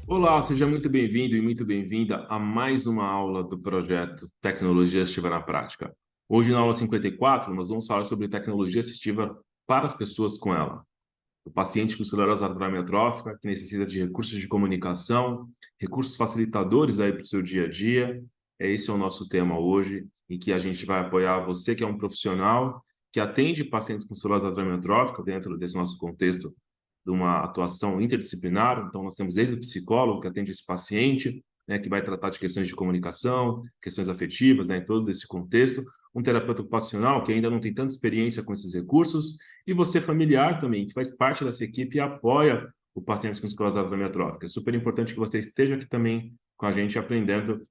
Olá, seja muito bem-vindo e muito bem-vinda a mais uma aula do projeto Tecnologia Assistiva na Prática. Hoje, na aula 54, nós vamos falar sobre tecnologia assistiva para as pessoas com ela. O paciente com esclerose lateral amiotrófica, que necessita de recursos de comunicação, recursos facilitadores aí para o seu dia a dia. Esse é o nosso tema hoje, em que a gente vai apoiar você que é um profissional que atende pacientes com esclerose lateral amiotrófica dentro desse nosso contexto de uma atuação interdisciplinar. Então, nós temos desde o psicólogo que atende esse paciente, né, que vai tratar de questões de comunicação, questões afetivas, né, em todo esse contexto, um terapeuta ocupacional que ainda não tem tanta experiência com esses recursos, e você familiar também, que faz parte dessa equipe e apoia o paciente com esclerose lateral amiotrófica. É super importante que você esteja aqui também com a gente aprendendo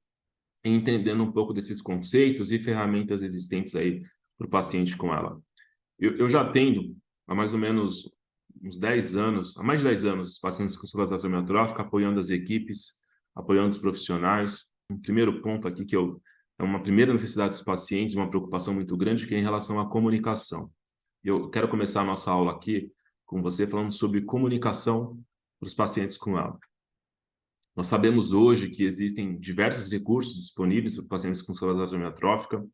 e entendendo um pouco desses conceitos e ferramentas existentes aí para o paciente com ela. Eu já atendo há mais ou menos uns 10 anos, há mais de 10 anos, os pacientes com esclerose amiotrófica, apoiando as equipes, apoiando os profissionais. Um primeiro ponto aqui é uma primeira necessidade dos pacientes, uma preocupação muito grande, que é em relação à comunicação. Eu quero começar a nossa aula aqui com você falando sobre comunicação para os pacientes com ela. Nós sabemos hoje que existem diversos recursos disponíveis para pacientes com esclerose amiotrófica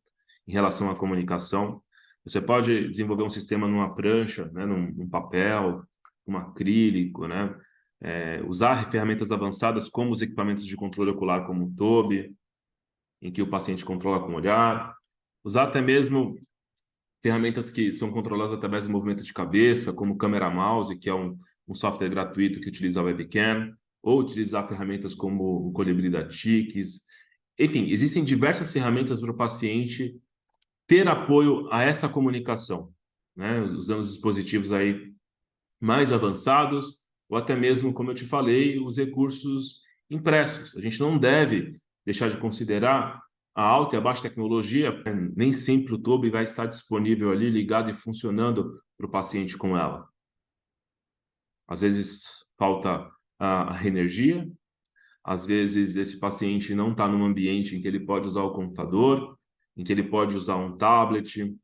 em relação à comunicação. Você pode desenvolver um sistema numa prancha, né, num papel, um acrílico, né? Usar ferramentas avançadas como os equipamentos de controle ocular, como o TOB, em que o paciente controla com o olhar. Usar até mesmo ferramentas que são controladas através do movimento de cabeça, como o Camera Mouse, que é um software gratuito que utiliza a webcam, ou utilizar ferramentas como o Colibri da TICS. Enfim, existem diversas ferramentas para o paciente ter apoio a essa comunicação, né? Usando os dispositivos aí mais avançados, ou até mesmo, como eu te falei, os recursos impressos. A gente não deve deixar de considerar a alta e a baixa tecnologia. Nem sempre o Tobii vai estar disponível ali, ligado e funcionando para o paciente com ela. Às vezes falta a energia, às vezes esse paciente não está num ambiente em que ele pode usar o computador, em que ele pode usar um tablet,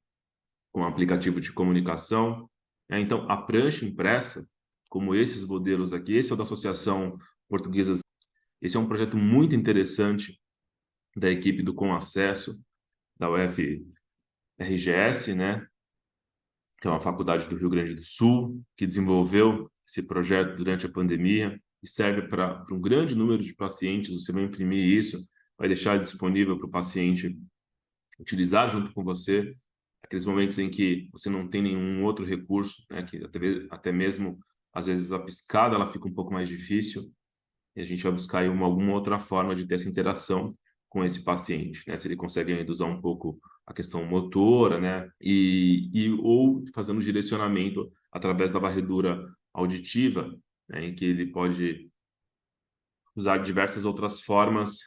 com um aplicativo de comunicação. Então, a prancha impressa, como esses modelos aqui, esse é o da Associação Portuguesa. Esse é um projeto muito interessante da equipe do Com Acesso, da UFRGS, né? Que é uma faculdade do Rio Grande do Sul, que desenvolveu esse projeto durante a pandemia e serve para um grande número de pacientes. Você vai imprimir isso, vai deixar disponível para o paciente utilizar junto com você, aqueles momentos em que você não tem nenhum outro recurso, né, que até mesmo, às vezes, a piscada ela fica um pouco mais difícil, e a gente vai buscar aí alguma outra forma de ter essa interação com esse paciente, né, se ele consegue ainda usar um pouco a questão motora, né, ou fazendo direcionamento através da varredura auditiva, né, em que ele pode usar diversas outras formas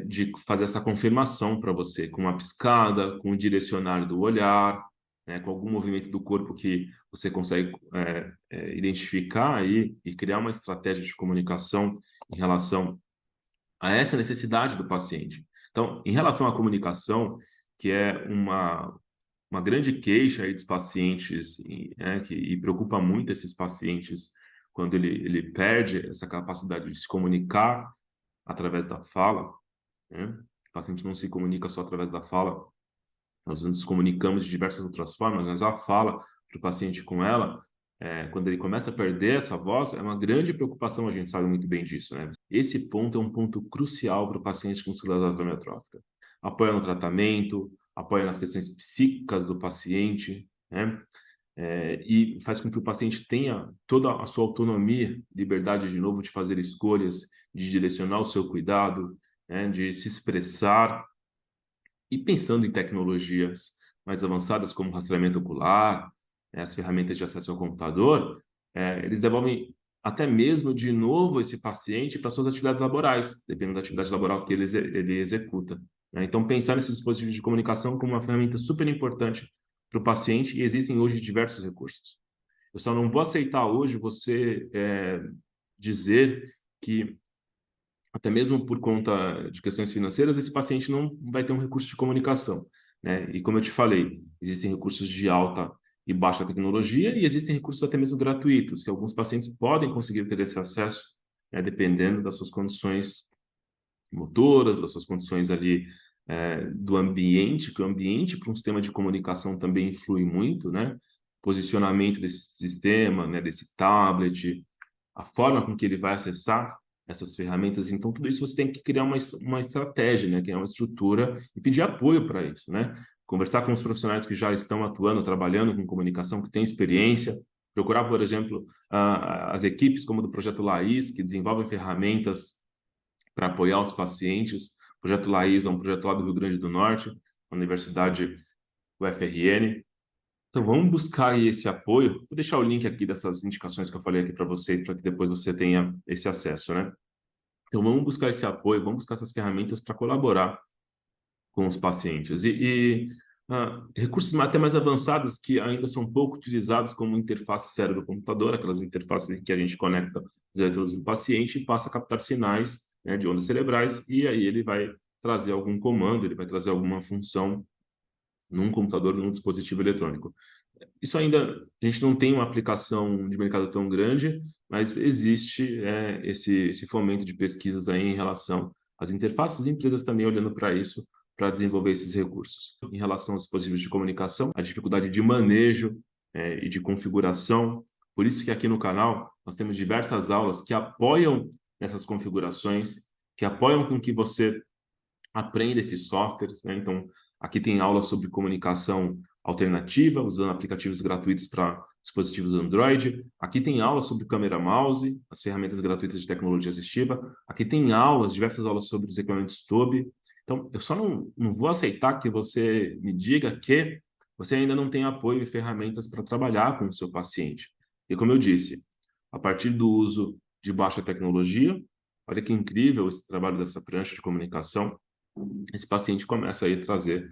de fazer essa confirmação para você, com uma piscada, com o direcionar do olhar, né, com algum movimento do corpo que você consegue identificar aí e criar uma estratégia de comunicação em relação a essa necessidade do paciente. Então, em relação à comunicação, que é uma grande queixa aí dos pacientes, e preocupa muito esses pacientes quando ele perde essa capacidade de se comunicar através da fala, né? O paciente não se comunica só através da fala, nós nos comunicamos de diversas outras formas, mas a fala para o paciente com ela, quando ele começa a perder essa voz, é uma grande preocupação, a gente sabe muito bem disso, né? Esse ponto é um ponto crucial para o paciente com esclerose amiotrófica. Apoia no tratamento, apoia nas questões psíquicas do paciente, né? E faz com que o paciente tenha toda a sua autonomia, liberdade de novo de fazer escolhas, de direcionar o seu cuidado, né? De se expressar. E pensando em tecnologias mais avançadas, como rastreamento ocular, as ferramentas de acesso ao computador, eles devolvem até mesmo de novo esse paciente para suas atividades laborais, dependendo da atividade laboral que ele executa, né? Então, pensar nesses dispositivos de comunicação como uma ferramenta super importante para o paciente, e existem hoje diversos recursos. Eu só não vou aceitar hoje você dizer que, até mesmo por conta de questões financeiras, esse paciente não vai ter um recurso de comunicação, né? E como eu te falei, existem recursos de alta e baixa tecnologia e existem recursos até mesmo gratuitos, que alguns pacientes podem conseguir ter esse acesso né, dependendo das suas condições motoras, das suas condições ali do ambiente, que o ambiente para um sistema de comunicação também influi muito, né? Posicionamento desse sistema, né, desse tablet, a forma com que ele vai acessar essas ferramentas. Então, tudo isso você tem que criar uma estratégia, né? Criar uma estrutura e pedir apoio para isso, né? Conversar com os profissionais que já estão atuando, trabalhando com comunicação, que têm experiência. Procurar, por exemplo, as equipes como do Projeto Laís, que desenvolvem ferramentas para apoiar os pacientes. O Projeto Laís é um projeto lá do Rio Grande do Norte, Universidade UFRN. Então, vamos buscar aí esse apoio. Vou deixar o link aqui dessas indicações que eu falei aqui para vocês, para que depois você tenha esse acesso, né? Então, vamos buscar esse apoio, vamos buscar essas ferramentas para colaborar com os pacientes. Recursos até mais avançados que ainda são pouco utilizados, como interface cérebro-computador, aquelas interfaces em que a gente conecta os eletrodos do paciente e passa a captar sinais, né, de ondas cerebrais, e aí ele vai trazer algum comando, ele vai trazer alguma função num computador, num dispositivo eletrônico. Isso ainda, a gente não tem uma aplicação de mercado tão grande, mas existe esse fomento de pesquisas aí em relação às interfaces e empresas também olhando para isso, para desenvolver esses recursos. Em relação aos dispositivos de comunicação, a dificuldade de manejo e de configuração. Por isso que aqui no canal nós temos diversas aulas que apoiam nessas configurações, que apoiam com que você aprenda esses softwares, né? Então, aqui tem aula sobre comunicação alternativa, usando aplicativos gratuitos para dispositivos Android. Aqui tem aula sobre câmera mouse, as ferramentas gratuitas de tecnologia assistiva. Aqui tem aulas, diversas aulas sobre os equipamentos Tobii. Então, eu só não vou aceitar que você me diga que você ainda não tem apoio e ferramentas para trabalhar com o seu paciente. E como eu disse, a partir do uso de baixa tecnologia, olha que incrível esse trabalho dessa prancha de comunicação, esse paciente começa aí a trazer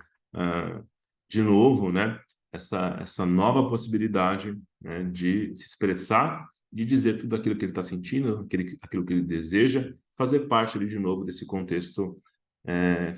de novo, né, essa nova possibilidade, né, de se expressar, de dizer tudo aquilo que ele está sentindo, aquilo que ele deseja, fazer parte ali de novo desse contexto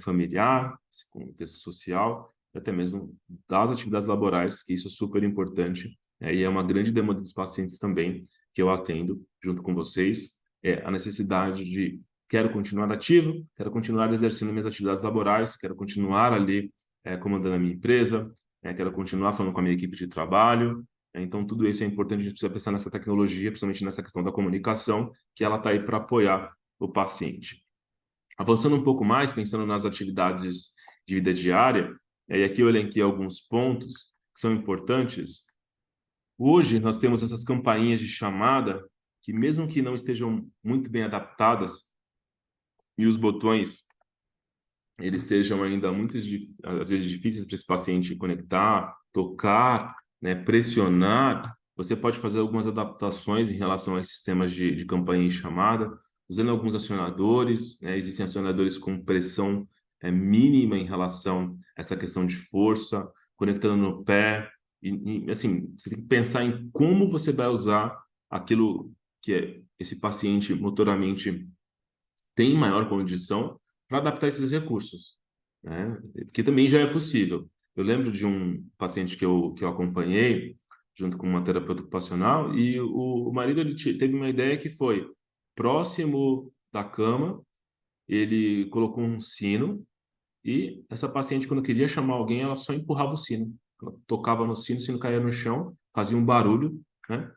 familiar, esse contexto social, até mesmo das atividades laborais, que isso é super importante, e é uma grande demanda dos pacientes também, que eu atendo junto com vocês, é a necessidade de quero continuar ativo, quero continuar exercendo minhas atividades laborais, quero continuar ali comandando a minha empresa, quero continuar falando com a minha equipe de trabalho. Então, tudo isso é importante, a gente precisa pensar nessa tecnologia, principalmente nessa questão da comunicação, que ela está aí para apoiar o paciente. Avançando um pouco mais, pensando nas atividades de vida diária, e aqui eu elenquei alguns pontos que são importantes. Hoje, nós temos essas campainhas de chamada que, mesmo que não estejam muito bem adaptadas, e os botões eles sejam ainda muitas às vezes difíceis para esse paciente conectar, tocar, né, pressionar, você pode fazer algumas adaptações em relação a esses sistemas de campainha em chamada, usando alguns acionadores, né, existem acionadores com pressão mínima em relação a essa questão de força, conectando no pé, assim, você tem que pensar em como você vai usar aquilo que esse paciente motoramente tem maior condição para adaptar esses recursos, né? Que também já é possível. Eu lembro de um paciente que eu acompanhei, junto com uma terapeuta ocupacional, e o marido ele teve uma ideia que foi próximo da cama, ele colocou um sino, e essa paciente, quando queria chamar alguém, ela só empurrava o sino. Ela tocava no sino, o sino caía no chão, fazia um barulho, né?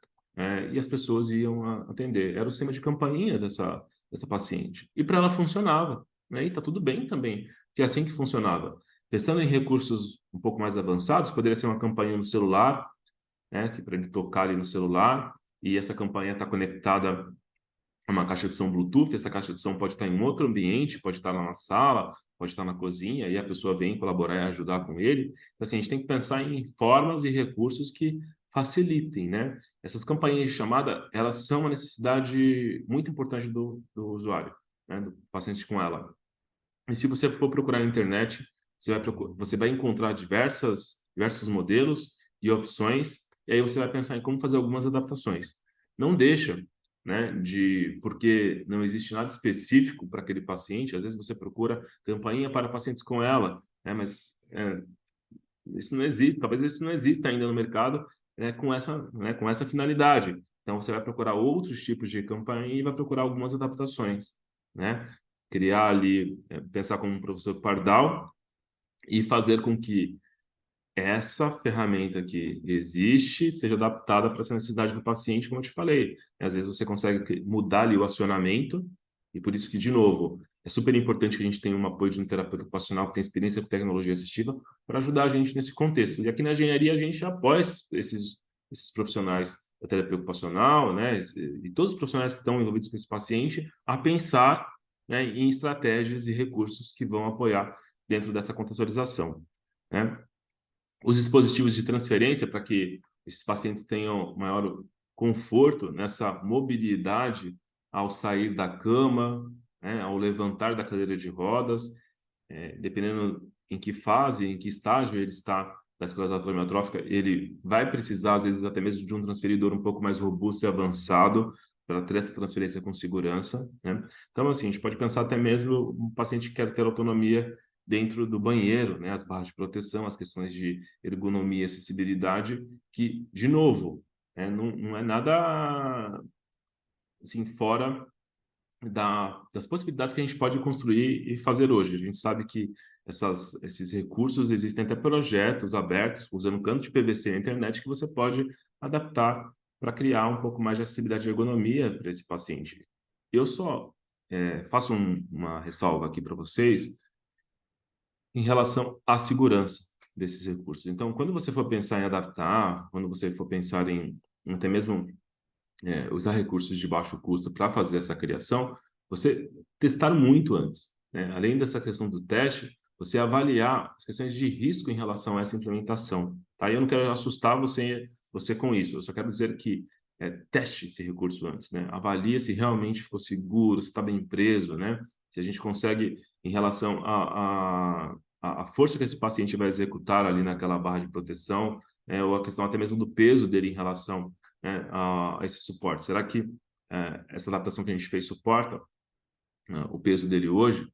E as pessoas iam atender. Era o sistema de campainha dessa paciente. E para ela funcionava, né? E tá tudo bem também, que é assim que funcionava. Pensando em recursos um pouco mais avançados, poderia ser uma campainha no celular, né? Que para ele tocar ali no celular, e essa campainha está conectada uma caixa de som Bluetooth, essa caixa de som pode estar em um outro ambiente, pode estar na sala, pode estar na cozinha, e a pessoa vem colaborar e ajudar com ele. Então, assim, a gente tem que pensar em formas e recursos que facilitem, né? Essas campanhas de chamada, elas são uma necessidade muito importante do usuário, né? Do paciente com ela. E se você for procurar na internet, você vai encontrar diversos modelos e opções, e aí você vai pensar em como fazer algumas adaptações. Não deixa, né, porque não existe nada específico para aquele paciente, às vezes você procura campainha para pacientes com ela, né, mas isso não existe, talvez isso não exista ainda no mercado, com essa finalidade. Então, você vai procurar outros tipos de campanha e vai procurar algumas adaptações, né? Criar ali, pensar como um professor Pardal e fazer com que essa ferramenta que existe seja adaptada para essa necessidade do paciente, como eu te falei. Às vezes você consegue mudar ali o acionamento, e por isso que, de novo, é super importante que a gente tenha um apoio de um terapeuta ocupacional que tem experiência com tecnologia assistiva para ajudar a gente nesse contexto. E aqui na engenharia a gente apoia esses profissionais da terapia ocupacional, né, e todos os profissionais que estão envolvidos com esse paciente a pensar, né, em estratégias e recursos que vão apoiar dentro dessa contextualização, né? Os dispositivos de transferência para que esses pacientes tenham maior conforto nessa mobilidade ao sair da cama, né, ao levantar da cadeira de rodas, dependendo em que fase, em que estágio ele está da esclerose amiotrófica, ele vai precisar, às vezes, até mesmo de um transferidor um pouco mais robusto e avançado para ter essa transferência com segurança, né? Então, assim, a gente pode pensar até mesmo um paciente que quer ter autonomia dentro do banheiro, né? As barras de proteção, as questões de ergonomia e acessibilidade, que, de novo, não é nada assim fora das possibilidades que a gente pode construir e fazer hoje. A gente sabe que esses recursos, existem até projetos abertos, usando cano de PVC na internet, que você pode adaptar para criar um pouco mais de acessibilidade e ergonomia para esse paciente. Eu só faço uma ressalva aqui para vocês em relação à segurança desses recursos. Então, quando você for pensar em adaptar, quando você for pensar em até mesmo usar recursos de baixo custo para fazer essa criação, você testar muito antes, né? Além dessa questão do teste, você avaliar as questões de risco em relação a essa implementação, tá? E eu não quero assustar você com isso, eu só quero dizer que teste esse recurso antes, né? Avalie se realmente ficou seguro, se está bem preso, né? Se a gente consegue, em relação à força que esse paciente vai executar ali naquela barra de proteção, ou a questão até mesmo do peso dele em relação, né, a esse suporte. Será que essa adaptação que a gente fez suporta o peso dele hoje?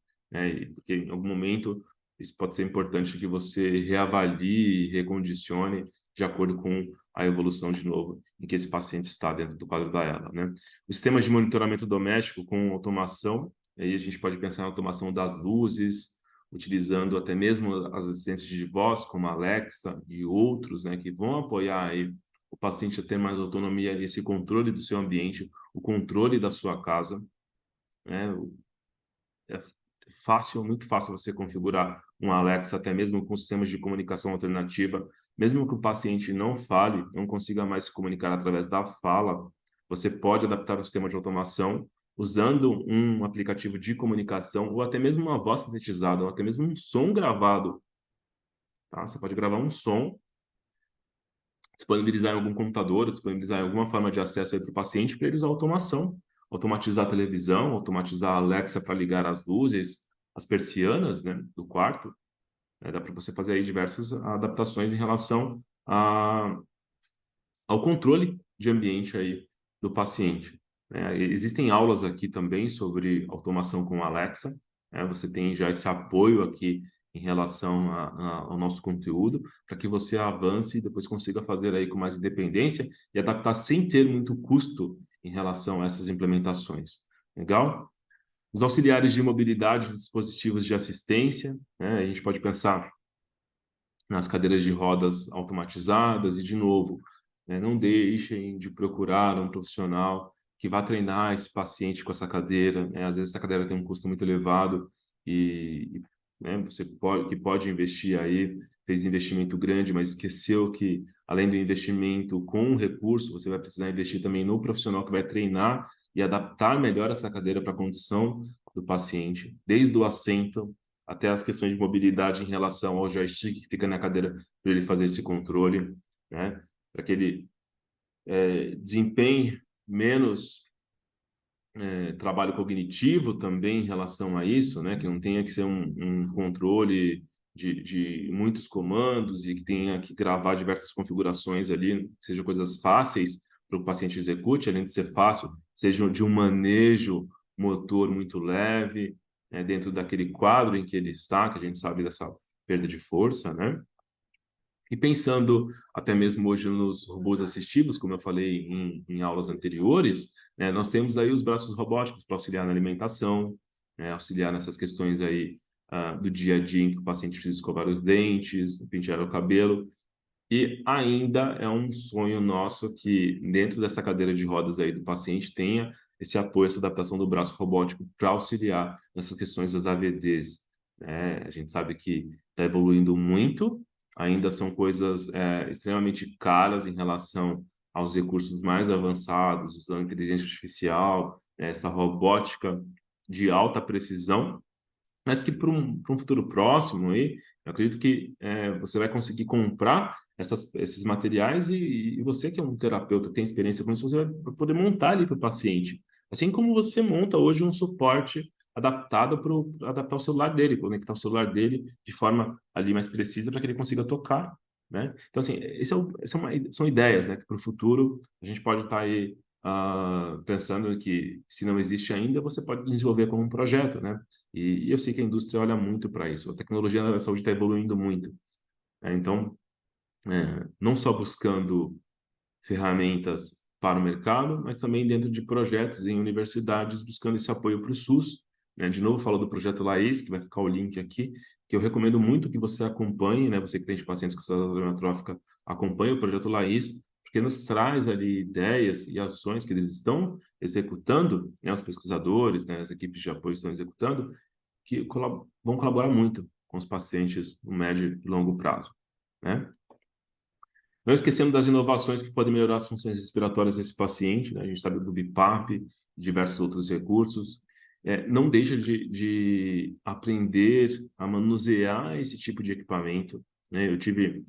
Porque em algum momento isso pode ser importante que você reavalie e recondicione de acordo com a evolução de novo em que esse paciente está dentro do quadro da ELA, né? O sistema de monitoramento doméstico com automação, aí a gente pode pensar na automação das luzes, utilizando até mesmo as assistentes de voz, como a Alexa e outros, né, que vão apoiar aí o paciente a ter mais autonomia e esse controle do seu ambiente, o controle da sua casa, né? É fácil, muito fácil você configurar um Alexa, até mesmo com sistemas de comunicação alternativa, mesmo que o paciente não fale, não consiga mais se comunicar através da fala, você pode adaptar um sistema de automação usando um aplicativo de comunicação ou até mesmo uma voz sintetizada, ou até mesmo um som gravado, tá? Você pode gravar um som, disponibilizar em algum computador, disponibilizar em alguma forma de acesso aí para o paciente para ele usar automação, automatizar a televisão, automatizar a Alexa para ligar as luzes, as persianas, né, do quarto. Dá para você fazer aí diversas adaptações em relação ao controle de ambiente aí do paciente, né? Existem aulas aqui também sobre automação com Alexa, né? Você tem já esse apoio aqui em relação ao nosso conteúdo, para que você avance e depois consiga fazer aí com mais independência e adaptar sem ter muito custo em relação a essas implementações. Legal? Os auxiliares de mobilidade, dispositivos de assistência, né? A gente pode pensar nas cadeiras de rodas automatizadas e, de novo, né, não deixem de procurar um profissional que vá treinar esse paciente com essa cadeira, né? Às vezes essa cadeira tem um custo muito elevado né, você pode investir aí, fez investimento grande, mas esqueceu que, além do investimento com o recurso, você vai precisar investir também no profissional que vai treinar e adaptar melhor essa cadeira para a condição do paciente, desde o assento até as questões de mobilidade em relação ao joystick que fica na cadeira para ele fazer esse controle, né? Para que ele desempenhe menos trabalho cognitivo também em relação a isso, né? Que não tenha que ser um controle de muitos comandos e que tenha que gravar diversas configurações ali, que sejam coisas fáceis para o paciente execute, além de ser fácil, seja de um manejo motor muito leve, né? Dentro daquele quadro em que ele está, que a gente sabe dessa perda de força, né? E pensando até mesmo hoje nos robôs assistivos, como eu falei em aulas anteriores, né, nós temos aí os braços robóticos para auxiliar na alimentação, né, auxiliar nessas questões aí do dia a dia em que o paciente precisa escovar os dentes, pentear o cabelo. E ainda é um sonho nosso que dentro dessa cadeira de rodas aí do paciente tenha esse apoio, essa adaptação do braço robótico para auxiliar nessas questões das AVDs, né? A gente sabe que está evoluindo muito, ainda são coisas extremamente caras em relação aos recursos mais avançados, usando inteligência artificial, essa robótica de alta precisão, mas que para um futuro próximo aí, eu acredito que você vai conseguir comprar esses materiais e você que é um terapeuta, que tem experiência com isso, você vai poder montar ali para o paciente. Assim como você monta hoje um suporte adaptado para adaptar o celular dele, conectar o celular dele de forma ali mais precisa para que ele consiga tocar, né? Então, assim, são ideias, né, que para o futuro a gente pode estar aí pensando que se não existe ainda, você pode desenvolver como um projeto, né? E eu sei que a indústria olha muito para isso. A tecnologia na saúde está evoluindo muito, né? Então, não só buscando ferramentas para o mercado, mas também dentro de projetos em universidades, buscando esse apoio para o SUS, né? De novo, falo do projeto Laís, que vai ficar o link aqui, que eu recomendo muito que você acompanhe, né? Você que tem pacientes com esclerose amiotrófica, acompanhe o projeto Laís, porque nos traz ali ideias e ações que eles estão executando, né? Os pesquisadores, né? As equipes de apoio estão executando, que vão colaborar muito com os pacientes no médio e longo prazo, né? Não esquecendo das inovações que podem melhorar as funções respiratórias desse paciente, né? A gente sabe do BIPAP, diversos outros recursos. Não deixa de aprender a manusear esse tipo de equipamento, né? Eu tive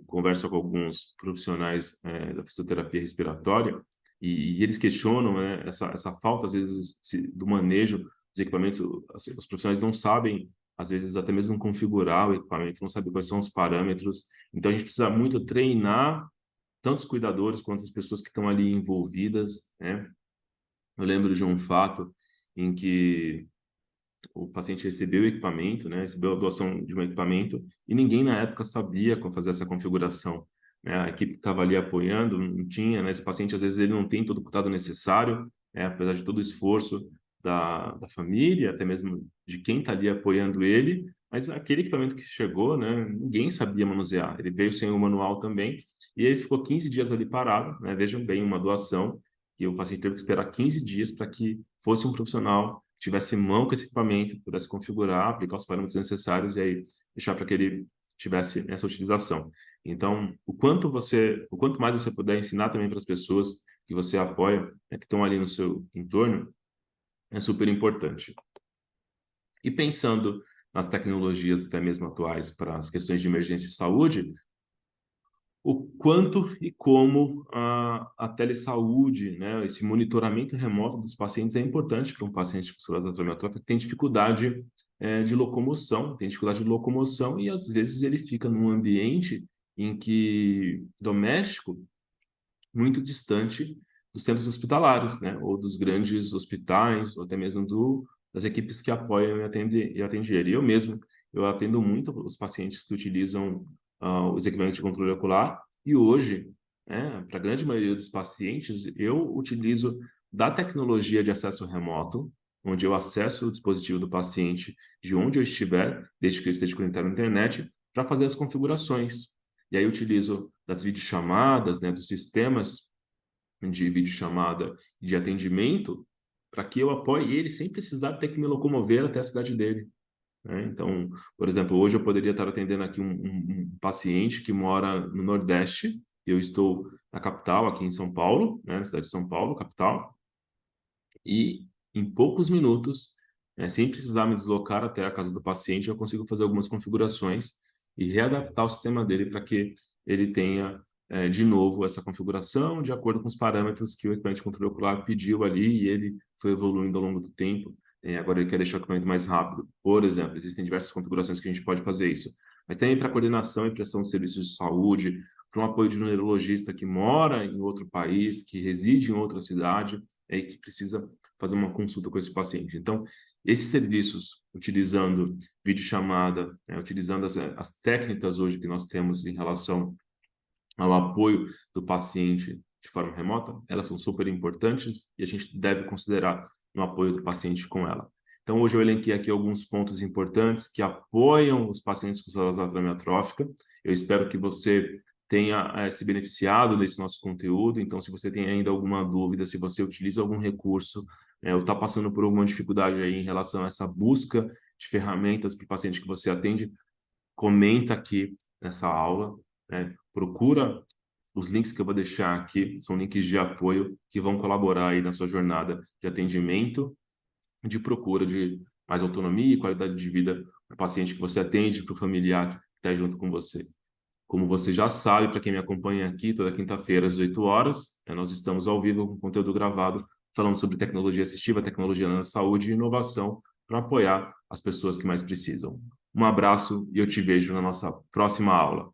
conversa com alguns profissionais da fisioterapia respiratória e eles questionam, né, essa falta, às vezes, do manejo dos equipamentos. Assim, os profissionais não sabem, às vezes, até mesmo configurar o equipamento, não sabem quais são os parâmetros. Então, a gente precisa muito treinar tanto os cuidadores quanto as pessoas que estão ali envolvidas, né? Eu lembro de um fato em que o paciente recebeu o equipamento, né, recebeu a doação de um equipamento e ninguém na época sabia como fazer essa configuração, né? A equipe que estava ali apoiando não tinha, né? Esse paciente às vezes ele não tem todo o cuidado necessário, né? Apesar de todo o esforço da família, até mesmo de quem está ali apoiando ele, mas aquele equipamento que chegou, né, ninguém sabia manusear. Ele veio sem o manual também e ele ficou 15 dias ali parado, né? Vejam bem, uma doação que o paciente teve que esperar 15 dias para que fosse um profissional tivesse mão com esse equipamento, pudesse configurar, aplicar os parâmetros necessários e aí deixar para que ele tivesse essa utilização. Então, o quanto mais você puder ensinar também para as pessoas que você apoia, né, que estão ali no seu entorno, é super importante. E pensando nas tecnologias até mesmo atuais para as questões de emergência e saúde, o quanto e como a telesaúde, né, esse monitoramento remoto dos pacientes é importante para um paciente com esclerose amiotrófica que tem dificuldade de locomoção, e às vezes ele fica num ambiente em que doméstico muito distante dos centros hospitalares, né, ou dos grandes hospitais, ou até mesmo das equipes que apoiam e atendem ele. Eu atendo muito os pacientes que utilizam os equipamentos de controle ocular, e hoje, né, para a grande maioria dos pacientes, eu utilizo da tecnologia de acesso remoto, onde eu acesso o dispositivo do paciente de onde eu estiver, desde que eu esteja conectado à internet, para fazer as configurações. E aí eu utilizo das videochamadas, né, dos sistemas de videochamada de atendimento para que eu apoie ele sem precisar ter que me locomover até a cidade dele, né? Então, por exemplo, hoje eu poderia estar atendendo aqui um paciente que mora no Nordeste, eu estou na capital, aqui em São Paulo, né, na cidade de São Paulo, capital, e em poucos minutos, né, sem precisar me deslocar até a casa do paciente, eu consigo fazer algumas configurações e readaptar o sistema dele para que ele tenha, de novo, essa configuração de acordo com os parâmetros que o equipamento de controle ocular pediu ali e ele foi evoluindo ao longo do tempo. Agora ele quer deixar o equipamento mais rápido. Por exemplo, existem diversas configurações que a gente pode fazer isso. Mas também para coordenação e prestação de serviços de saúde, para um apoio de um neurologista que mora em outro país, que reside em outra cidade, que precisa fazer uma consulta com esse paciente. Então, esses serviços, utilizando videochamada, né, utilizando as técnicas hoje que nós temos em relação ao apoio do paciente de forma remota, elas são super importantes e a gente deve considerar no apoio do paciente com ela. Então, hoje eu elenquei aqui alguns pontos importantes que apoiam os pacientes com célula amiotrófica. Eu espero que você tenha se beneficiado desse nosso conteúdo. Então, se você tem ainda alguma dúvida, se você utiliza algum recurso, ou está passando por alguma dificuldade aí em relação a essa busca de ferramentas para o paciente que você atende, comenta aqui nessa aula, né? Procura os links que eu vou deixar aqui, são links de apoio que vão colaborar aí na sua jornada de atendimento, de procura de mais autonomia e qualidade de vida para o paciente que você atende, para o familiar que está junto com você. Como você já sabe, para quem me acompanha aqui, toda quinta-feira às 18 horas, nós estamos ao vivo com conteúdo gravado, falando sobre tecnologia assistiva, tecnologia na saúde e inovação para apoiar as pessoas que mais precisam. Um abraço e eu te vejo na nossa próxima aula.